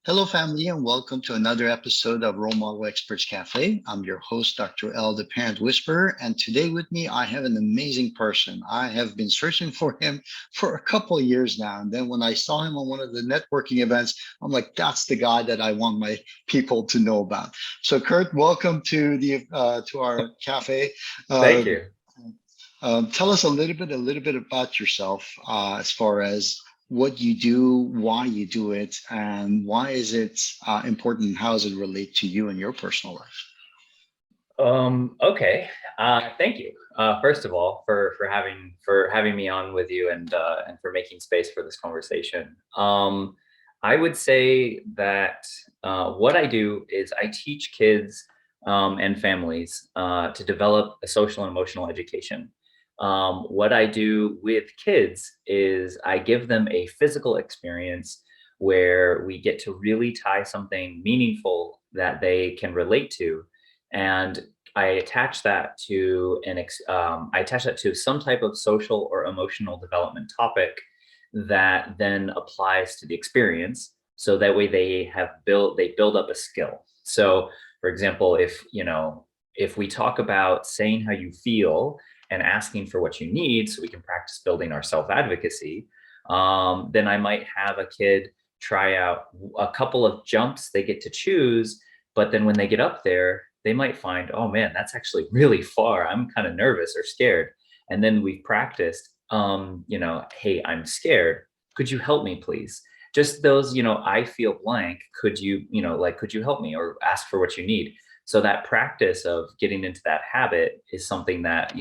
Hello, family, and welcome to another episode of Role Model Experts Cafe. I'm your host, Dr. L, the Parent Whisperer, and today with me, I have an amazing person. I have been searching for him for a couple of years now, and then when I saw him on one of the networking events, I'm like, that's the guy that I want my people to know about. So, Curt, welcome to the to our cafe. Uh, Thank you. Tell us a little bit about yourself as far as what you do, why you do it, and why is it important? How does it relate to you and your personal life? Okay. Thank you. First of all, for having me on with you and for making space for this conversation. I would say that what I do is I teach kids and families to develop a social and emotional education. What I do with kids is I give them a physical experience where we get to really tie something meaningful that they can relate to, and I attach that to some type of social or emotional development topic that then applies to the experience. So that way they build up a skill. So, for example, if we talk about saying how you feel and asking for what you need, so we can practice building our self advocacy, then I might have a kid try out a couple of jumps they get to choose, but then when they get up there, they might find, oh man, that's actually really far. I'm kind of nervous or scared. And then we've practiced, hey, I'm scared. Could you help me, please? Just those, I feel blank. Could you help me or ask for what you need? So that practice of getting into that habit is something that,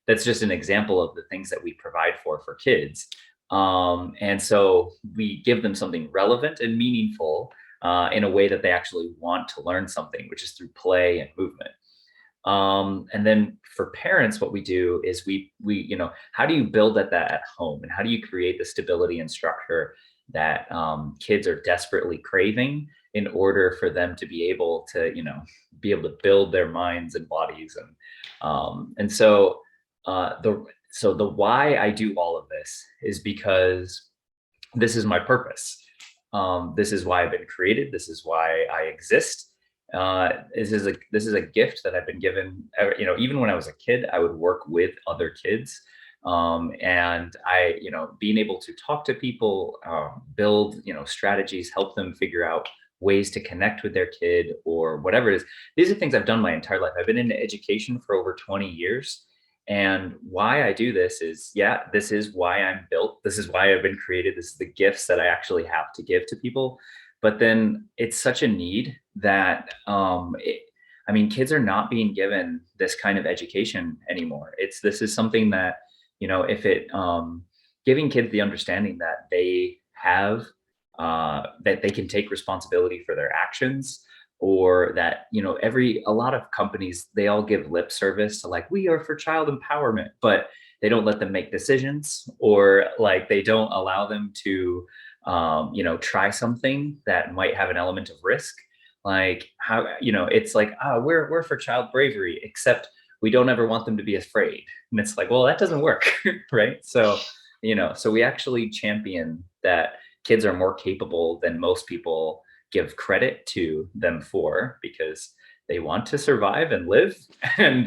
that's just an example of the things that we provide for kids. And so we give them something relevant and meaningful in a way that they actually want to learn something, which is through play and movement. And then for parents, what we do is how do you build that at home, and how do you create the stability and structure that kids are desperately craving in order for them to be able to build their minds and bodies, and so the why I do all of this is because this is my purpose. This is why I've been created. This is why I exist. This is a gift that I've been given. Even when I was a kid, I would work with other kids, and being able to talk to people, build, strategies, help them figure out ways to connect with their kid or whatever it is. These are things I've done my entire life. I've been in education for over 20 years. And why I do this is, yeah, this is why I'm built. This is why I've been created. This is the gifts that I actually have to give to people. But then it's such a need that, I mean, kids are not being given this kind of education anymore. This is something that, if it, giving kids the understanding that they have, that they can take responsibility for their actions, or that a lot of companies, they all give lip service to, like, we are for child empowerment, but they don't let them make decisions, or like they don't allow them to try something that might have an element of risk. Like, how, it's like, we're for child bravery, except we don't ever want them to be afraid. And it's like, well, that doesn't work. Right? So we actually champion that kids are more capable than most people give credit to them for, because they want to survive and live. And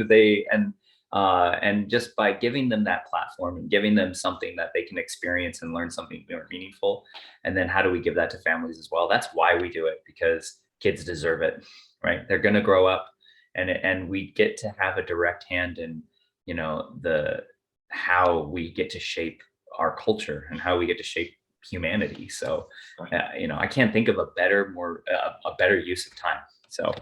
just by giving them that platform and giving them something that they can experience and learn something more meaningful. And then how do we give that to families as well? That's why we do it, because kids deserve it. Right? They're going to grow up, and we get to have a direct hand in, the how we get to shape our culture and how we get to shape humanity. So, Right. I can't think of a better use of time. So,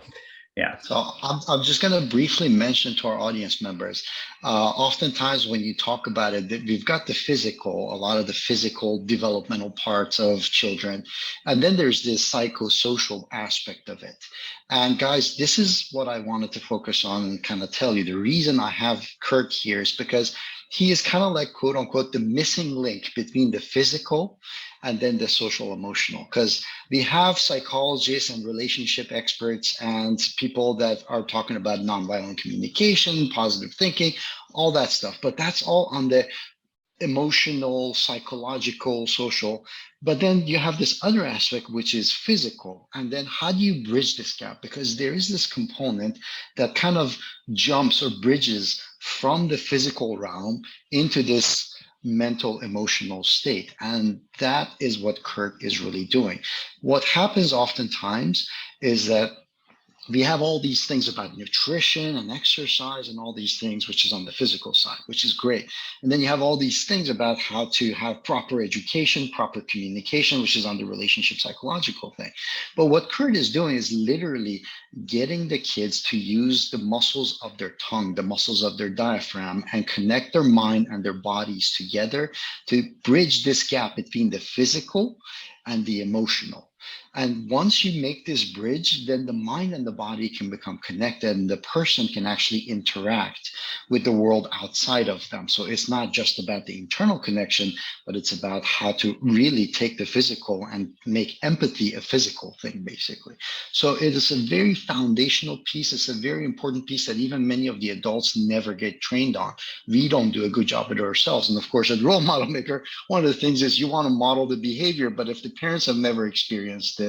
yeah. So I'm just going to briefly mention to our audience members, oftentimes when you talk about it, that we've got the physical, a lot of the physical developmental parts of children, and then there's this psychosocial aspect of it. And guys, this is what I wanted to focus on and kind of tell you. The reason I have Curt here is because he is kind of like, quote unquote, the missing link between the physical and then the social emotional. Because we have psychologists and relationship experts and people that are talking about nonviolent communication, positive thinking, all that stuff. But that's all on the emotional, psychological, social. But then you have this other aspect, which is physical. And then how do you bridge this gap? Because there is this component that kind of jumps or bridges from the physical realm into this mental, emotional state. And that is what Curt is really doing. What happens oftentimes is that we have all these things about nutrition and exercise and all these things, which is on the physical side, which is great. And then you have all these things about how to have proper education, proper communication, which is on the relationship psychological thing. But what Curt is doing is literally getting the kids to use the muscles of their tongue, the muscles of their diaphragm, and connect their mind and their bodies together to bridge this gap between the physical and the emotional. And once you make this bridge, then the mind and the body can become connected, and the person can actually interact with the world outside of them. So it's not just about the internal connection, but it's about how to really take the physical and make empathy a physical thing, basically. So it is a very foundational piece. It's a very important piece that even many of the adults never get trained on. We don't do a good job at it ourselves. And of course, at Role Model Maker, one of the things is you want to model the behavior, but if the parents have never experienced this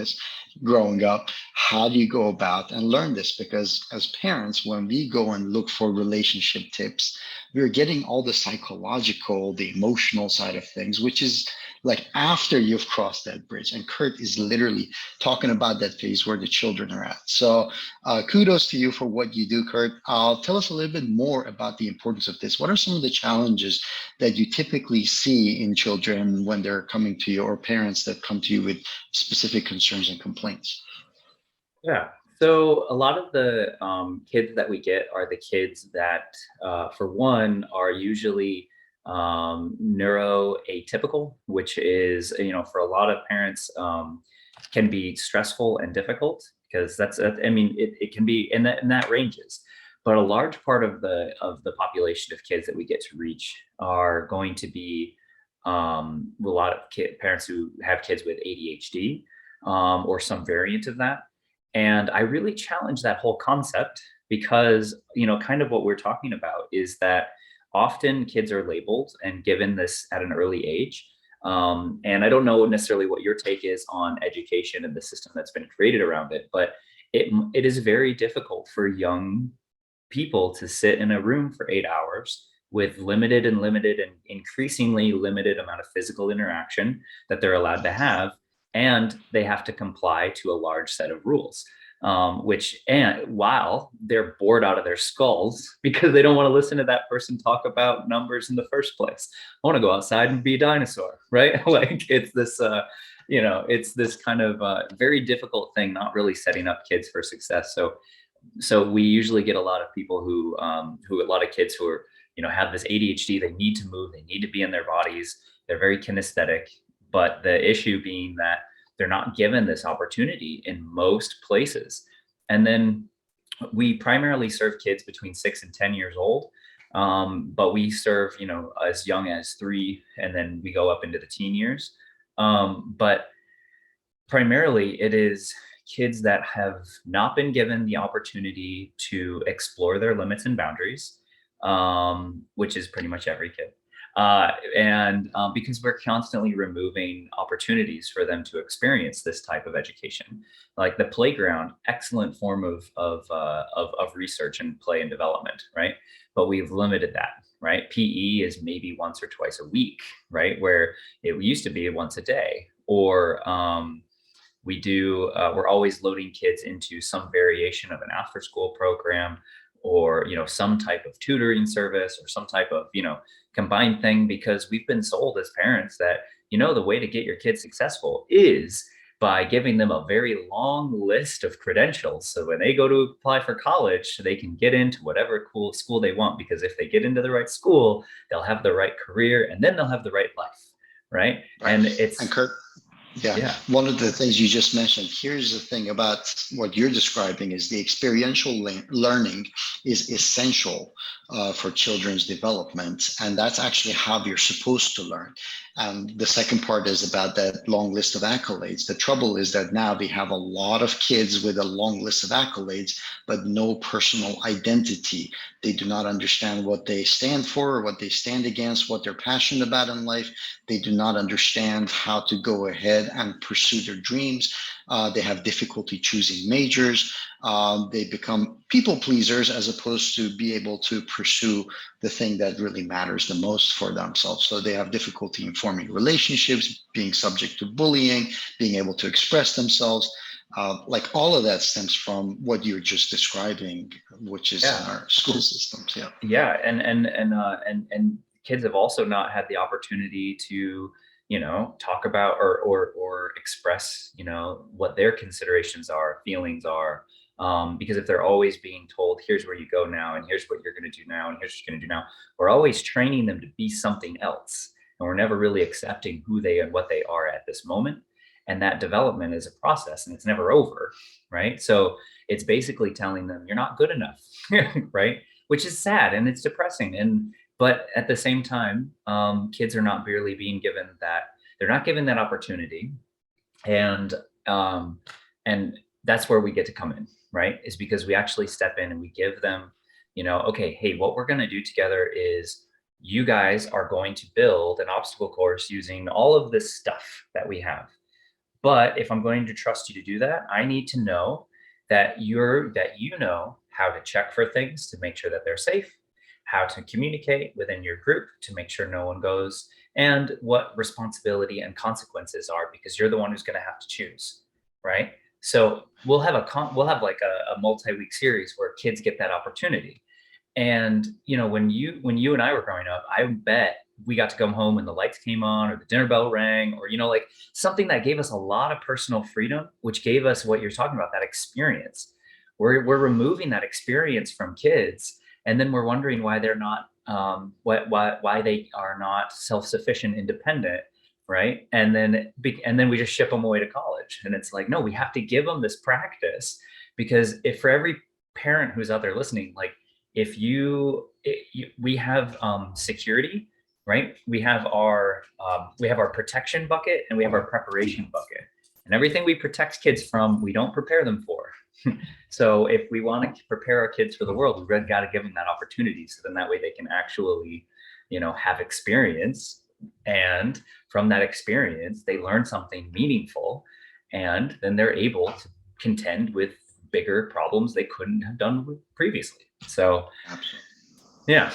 growing up, how do you go about and learn this? Because as parents, when we go and look for relationship tips, we're getting all the psychological, the emotional side of things, which is like after you've crossed that bridge. And Curt is literally talking about that phase where the children are at. So kudos to you for what you do, Curt. Tell us a little bit more about the importance of this. What are some of the challenges that you typically see in children when they're coming to you, or parents that come to you with specific concerns and complaints? Yeah. So a lot of the kids that we get are the kids that, for one, are usually neuroatypical, which is, for a lot of parents, can be stressful and difficult because I mean, it can be, and that ranges. But a large part of the population of kids that we get to reach are going to be a lot of parents who have kids with ADHD, or some variant of that. And I really challenge that whole concept because, kind of what we're talking about is that often kids are labeled and given this at an early age. And I don't know necessarily what your take is on education and the system that's been created around it, but it is very difficult for young people to sit in a room for 8 hours with limited and increasingly limited amount of physical interaction that they're allowed to have, and they have to comply to a large set of rules, which, and while they're bored out of their skulls because they don't want to listen to that person talk about numbers in the first place. I want to go outside and be a dinosaur, right? Like it's this it's this kind of very difficult thing, not really setting up kids for success. So we usually get a lot of people who a lot of kids who are, have this ADHD. They need to move, they need to be in their bodies, they're very kinesthetic, but the issue being that they're not given this opportunity in most places. And then we primarily serve kids between 6 and 10 years old, but we serve, as young as 3, and then we go up into the teen years. But primarily it is kids that have not been given the opportunity to explore their limits and boundaries, which is pretty much every kid. And because we're constantly removing opportunities for them to experience this type of education, like the playground, excellent form of research and play and development, right? But we've limited that, right? PE is maybe once or twice a week, right? Where it used to be once a day, or we're always loading kids into some variation of an after school program, or some type of tutoring service, or some type of combined thing, because we've been sold as parents that the way to get your kids successful is by giving them a very long list of credentials, so when they go to apply for college they can get into whatever cool school they want, because if they get into the right school they'll have the right career and then they'll have the right life, right? Right. And And Curt, yeah, yeah. one of the things you just mentioned, here's the thing about what you're describing is the experiential learning is essential for children's development. And that's actually how you're supposed to learn. The second part is about that long list of accolades. The trouble is that now we have a lot of kids with a long list of accolades, but no personal identity. They do not understand what they stand for, what they stand against, what they're passionate about in life. They do not understand how to go ahead and pursue their dreams. They have difficulty choosing majors. They become people pleasers as opposed to be able to pursue the thing that really matters the most for themselves. So they have difficulty in forming relationships, being subject to bullying, being able to express themselves. Like all of that stems from what you're just describing, which is in our school systems. Yeah. Yeah, and kids have also not had the opportunity to, talk about or express, what their considerations are, feelings are. Because if they're always being told, here's where you go now, and here's what you're going to do now, and here's what you're going to do now, we're always training them to be something else, and we're never really accepting who they and what they are at this moment. And that development is a process, and it's never over, right? So it's basically telling them you're not good enough, right? Which is sad and it's depressing. But at the same time, kids are not really being given that. They're not given that opportunity, and um, and that's where we get to come in, right? Is because we actually step in and we give them, okay, hey, what we're going to do together is you guys are going to build an obstacle course using all of this stuff that we have. But if I'm going to trust you to do that, I need to know that you know how to check for things to make sure that they're safe, how to communicate within your group to make sure no one goes, and what responsibility and consequences are, because you're the one who's going to have to choose, right? So we'll have like a multi-week series where kids get that opportunity. And when you and I were growing up, I bet we got to come home when the lights came on or the dinner bell rang, or like something that gave us a lot of personal freedom, which gave us what you're talking about, that experience. We're removing that experience from kids, and then we're wondering why they're not why they are not self-sufficient, independent, right? And then we just ship them away to college, and it's like, no, we have to give them this practice, because if for every parent who's out there listening, like, if we have security, right? We have our protection bucket, and we have our preparation bucket, and everything we protect kids from, we don't prepare them for. So if we want to prepare our kids for the world, we've got to give them that opportunity, so then that way they can actually, have experience, and from that experience they learn something meaningful, and then they're able to contend with bigger problems they couldn't have done previously. So Absolutely. yeah,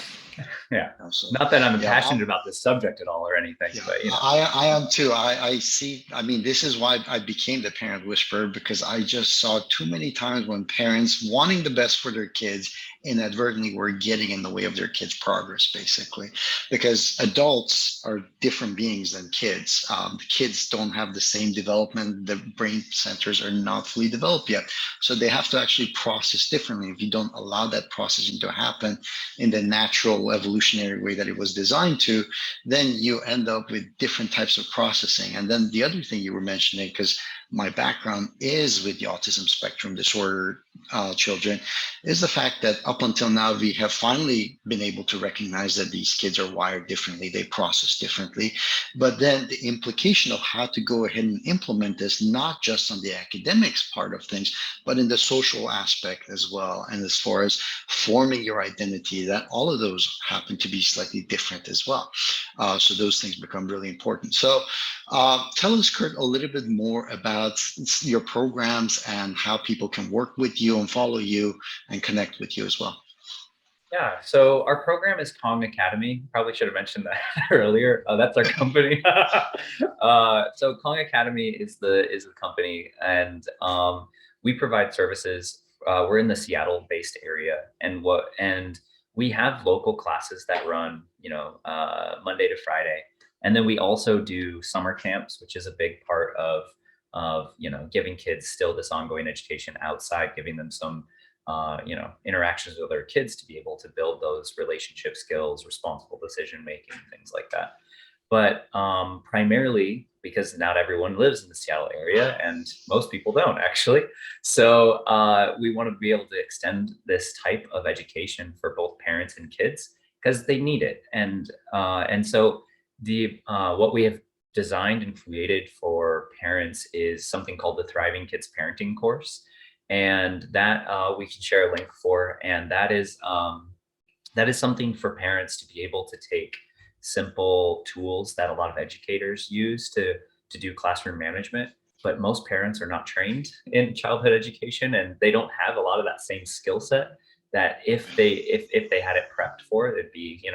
yeah. Absolutely. Not that I'm Yeah. passionate about this subject at all or anything, Yeah, but I am too. I see. I mean, this is why I became the parent whisperer, because I just saw too many times when parents wanting the best for their kids inadvertently were getting in the way of their kids' progress, basically. Because adults are different beings than kids. The kids don't have the same development. The brain centers are not fully developed yet. So they have to actually process differently. If you don't allow that processing to happen in the natural evolutionary way that it was designed to, then you end up with different types of processing. And then the other thing you were mentioning, because my background is with the autism spectrum disorder children, is the fact that up until now, we have finally been able to recognize that these kids are wired differently, they process differently. But then the implication of how to go ahead and implement this, not just on the academics part of things, but in the social aspect as well. And as far as forming your identity, that all of those happen to be slightly different as well. So those things become really important. So tell us, Curt, a little bit more about your programs and how people can work with you and follow you and connect with you as well. Yeah, so our program is Kong Academy. Probably should have mentioned that earlier. That's our company. So Kong Academy is the company, and we provide services. We're in the Seattle-based area, and we have local classes that run, Monday to Friday, and then we also do summer camps, which is a big part of giving kids still this ongoing education outside, giving them some interactions with other kids to be able to build those relationship skills, responsible decision making, things like that. But primarily, because not everyone lives in the Seattle area, and most people don't actually. So we want to be able to extend this type of education for both parents and kids because they need it. And so the what we have designed and created for parents is something called the Thriving Kids Parenting course, and that we can share a link for, and that is something for parents to be able to take simple tools that a lot of educators use to do classroom management. But most parents are not trained in childhood education, and they don't have a lot of that same skill set that if they had it prepped for, it'd be,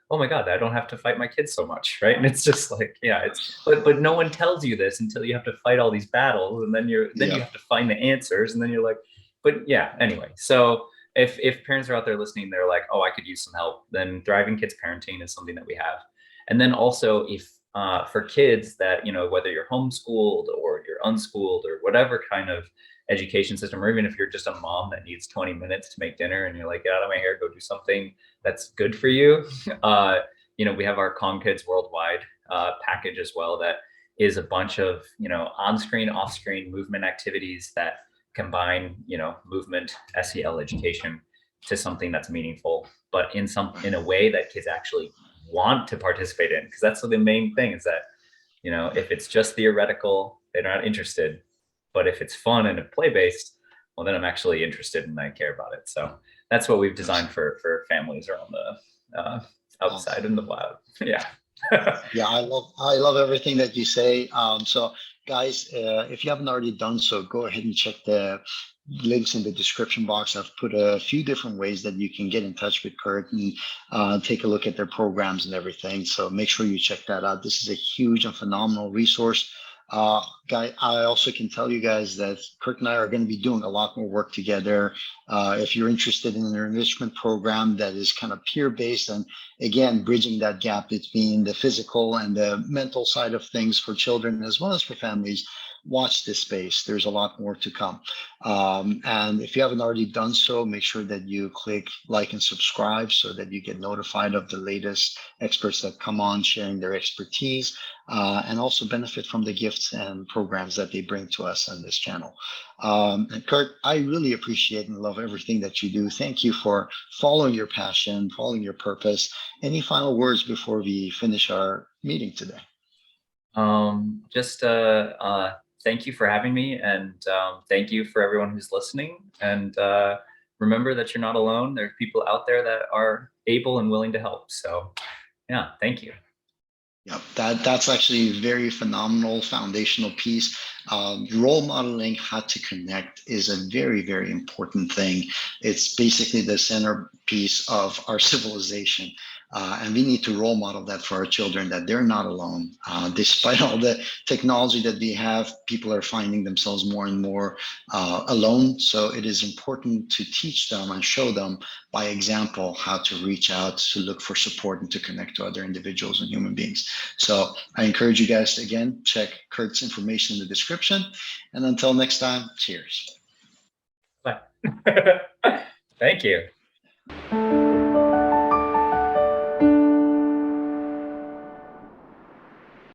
oh my God, I don't have to fight my kids so much, right? And it's just like, yeah, it's but no one tells you this until you have to fight all these battles, and then you Yeah. have to find the answers, and then you're like, but yeah, anyway. So if parents are out there listening, they're like, oh, I could use some help, then Thriving Kids Parenting is something that we have. And then also, if for kids that, whether you're homeschooled or you're unschooled or whatever kind of education system, or even if you're just a mom that needs 20 minutes to make dinner and you're like, get out of my hair, go do something that's good for you. We have our Calm Kids Worldwide package as well, that is a bunch of, on-screen, off-screen movement activities that combine, movement, SEL education to something that's meaningful, but in a way that kids actually want to participate in. Because that's the main thing, is that, if it's just theoretical, they're not interested. But if it's fun and play-based, well, then I'm actually interested and I care about it. So that's what we've designed for families around the outside in the wild. Yeah. Yeah, I love everything that you say. So guys, if you haven't already done so, go ahead and check the links in the description box. I've put a few different ways that you can get in touch with Curt and take a look at their programs and everything. So make sure you check that out. This is a huge and phenomenal resource. I also can tell you guys that Curt and I are going to be doing a lot more work together. If you're interested in an enrichment program that is kind of peer-based, and again, bridging that gap between the physical and the mental side of things for children as well as for families, watch this space. There's a lot more to come. And if you haven't already done so, make sure that you click like and subscribe so that you get notified of the latest experts that come on sharing their expertise, and also benefit from the gifts and programs that they bring to us on this channel. And Curt, I really appreciate and love everything that you do. Thank you for following your passion, following your purpose. Any final words before we finish our meeting today? Just thank you for having me, and thank you for everyone who's listening. And remember that you're not alone. There's people out there that are able and willing to help. So yeah, thank you. Yeah, that's actually a very phenomenal foundational piece. Role modeling, how to connect, is a very, very important thing. It's basically the centerpiece of our civilization. And we need to role model that for our children, that they're not alone. Despite all the technology that we have, people are finding themselves more and more alone. So it is important to teach them and show them by example how to reach out, to look for support, and to connect to other individuals and human beings. So I encourage you guys to, again, check Curt's information in the description. And until next time, cheers. Bye. Thank you.